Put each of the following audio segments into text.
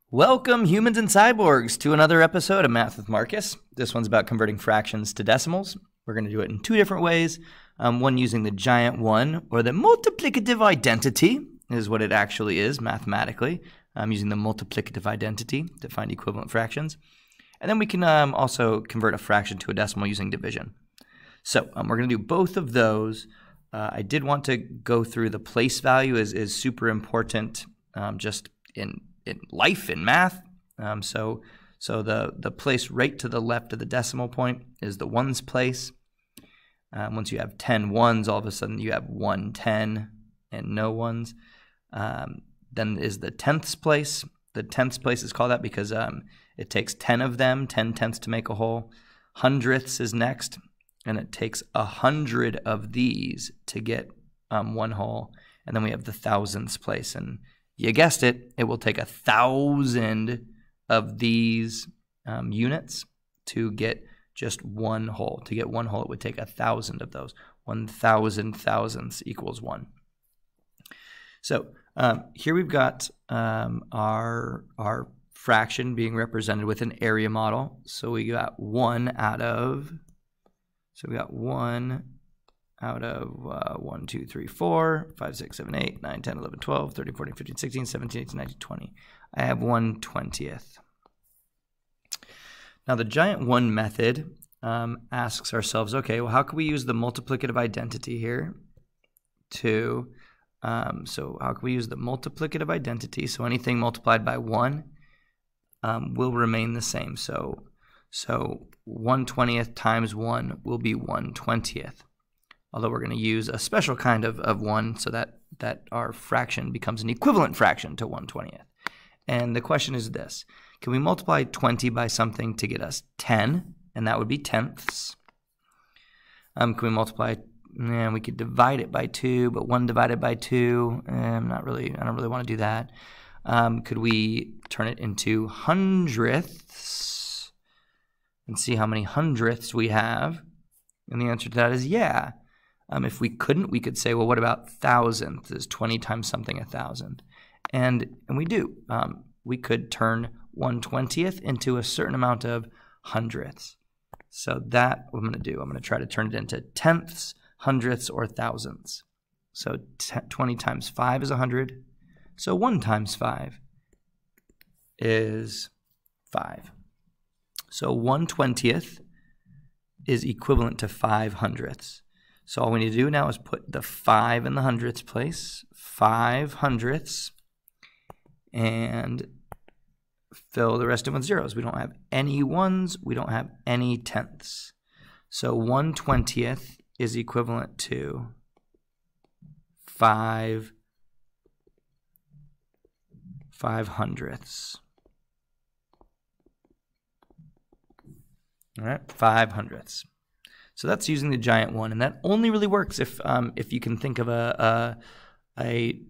Welcome, humans and cyborgs, to another episode of Math with Marcus. This one's about converting fractions to decimals. We're going to do it in two different ways. One using the giant one, or the multiplicative identity, is what it actually is mathematically. Using the multiplicative identity to find equivalent fractions. And then we can also convert a fraction to a decimal using division. So we're going to do both of those. I did want to go through the place value is super important just in life, in math. So the place right to the left of the decimal point is the ones place. Once you have 10 ones, all of a sudden you have 1 10 and no ones. Then is the tenths place. The tenths place is called that because it takes 10 of them, 10 tenths to make a whole. Hundredths is next, and it takes 100 of these to get one whole. And then we have the thousandths place, and you guessed it, it will take 1,000 of these units to get just one whole. To get one whole, it would take 1,000 of those. 1,000 thousandths equals 1. So here we've got our fraction being represented with an area model. So we got 1 out of, 1, 2, 3, 4, 5, 6, 7, 8, 9, 10, 11, 12, 13, 14, 15, 16, 17, 18, 19, 20. I have 1/20th. Now the giant one method asks ourselves, okay, well, how can we use the multiplicative identity here to, so how can we use the multiplicative identity? So anything multiplied by 1 will remain the same. So 1/20th times 1 will be 1/20th. Although we're going to use a special kind of 1 so that our fraction becomes an equivalent fraction to 1/20th. And the question is this. Can we multiply 20 by something to get us 10? And that would be tenths. Can we multiply, we could divide it by 2, but 1 divided by 2, I don't really want to do that. Could we turn it into hundredths and see how many hundredths we have? And the answer to that is yeah. If we couldn't, we could say, well, what about thousandths? Is 20 times something 1,000? And we do. We could turn 1/20th into a certain amount of hundredths. So that what I'm going to do. I'm going to try to turn it into tenths, hundredths, or thousandths. So 20 times 5 is 100. So 1 times 5 is 5. So 1/20th is equivalent to 5 hundredths. So all we need to do now is put the 5 in the hundredths place, 5 hundredths, and fill the rest of it with zeros. We don't have any ones, we don't have any tenths. So 1/20th is equivalent to 5 hundredths. All right, 5 hundredths. So that's using the giant one, and that only really works if you can think of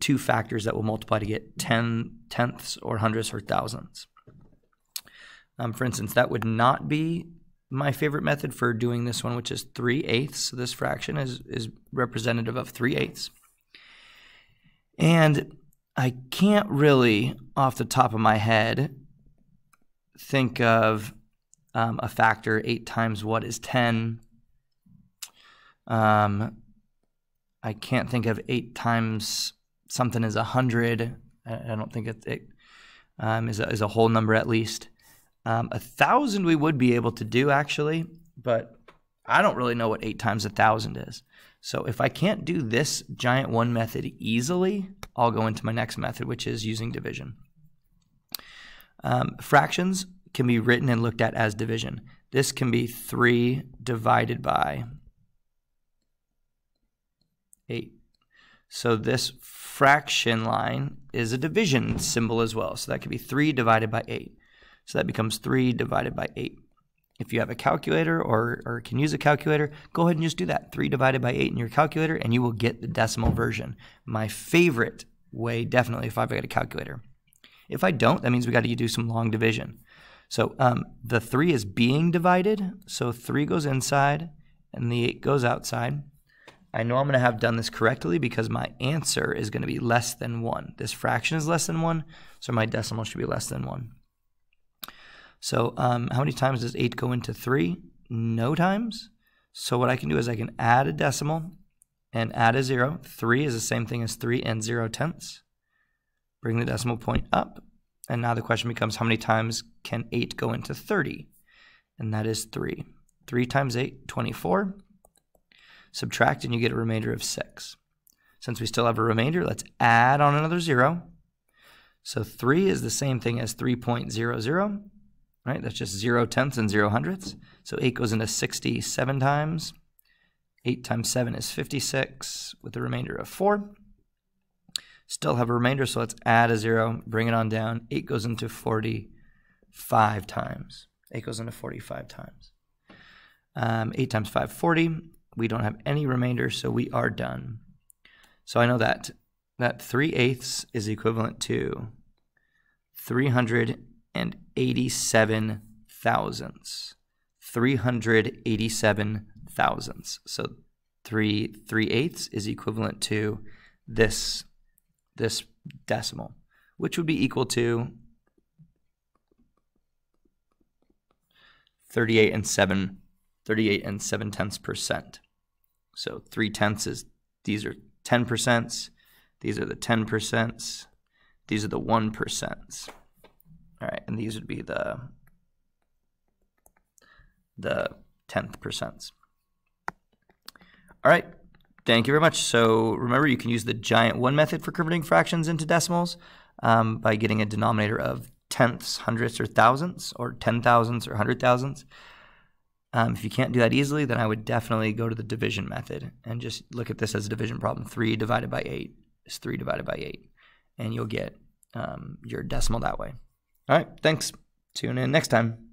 two factors that will multiply to get tenths or hundredths or thousandths. For instance, that would not be my favorite method for doing this one, which is 3/8. So this fraction is representative of 3/8. And I can't really, off the top of my head, think of a factor 8 times what is 10. I can't think of 8 times something is 100. I don't think it is a whole number at least. 1,000 we would be able to do actually, but I don't really know what 8 times 1,000 is. So if I can't do this giant one method easily, I'll go into my next method, which is using division. Fractions can be written and looked at as division. This can be 3 divided by 8. So this fraction line is a division symbol as well. So that could be 3 divided by 8. So that becomes 3 divided by 8. If you have a calculator or can use a calculator, go ahead and just do that. 3 divided by 8 in your calculator, and you will get the decimal version. My favorite way, definitely, if I've got a calculator. If I don't, that means we got to do some long division. So the 3 is being divided. So 3 goes inside, and the 8 goes outside. I know I'm going to have done this correctly because my answer is going to be less than 1. This fraction is less than 1, so my decimal should be less than 1. So how many times does 8 go into 3? No times. So what I can do is I can add a decimal and add a 0. 3 is the same thing as 3 and 0/10. Bring the decimal point up. And now the question becomes, how many times can 8 go into 30? And that is 3. 3 times 8, 24. Subtract and you get a remainder of 6. Since we still have a remainder, let's add on another 0. So 3 is the same thing as 3.00. Right? That's just 0/10 and 0/100. So 8 goes into 67 times. 8 times 7 is 56 with a remainder of 4. Still have a remainder, so let's add a 0, bring it on down. 8 goes into 45 times. 8 goes into 45 times. 8 times 5, 40. We don't have any remainder, so we are done. So I know that 3/8 is equivalent to 387 thousandths. 387 thousandths. So 3/8 is equivalent to this decimal, which would be equal to 38 and 7/10%. So 3/10 is, these are 10%, these are the 10%, these are the 1%. All right, and these would be the 10th percents. All right, thank you very much. So remember, you can use the giant 1 method for converting fractions into decimals by getting a denominator of tenths, hundredths, or thousandths, or 10,000ths or 100,000ths. If you can't do that easily, then I would definitely go to the division method and just look at this as a division problem. 3 divided by 8 is 3 divided by 8, and you'll get your decimal that way. All right, thanks. Tune in next time.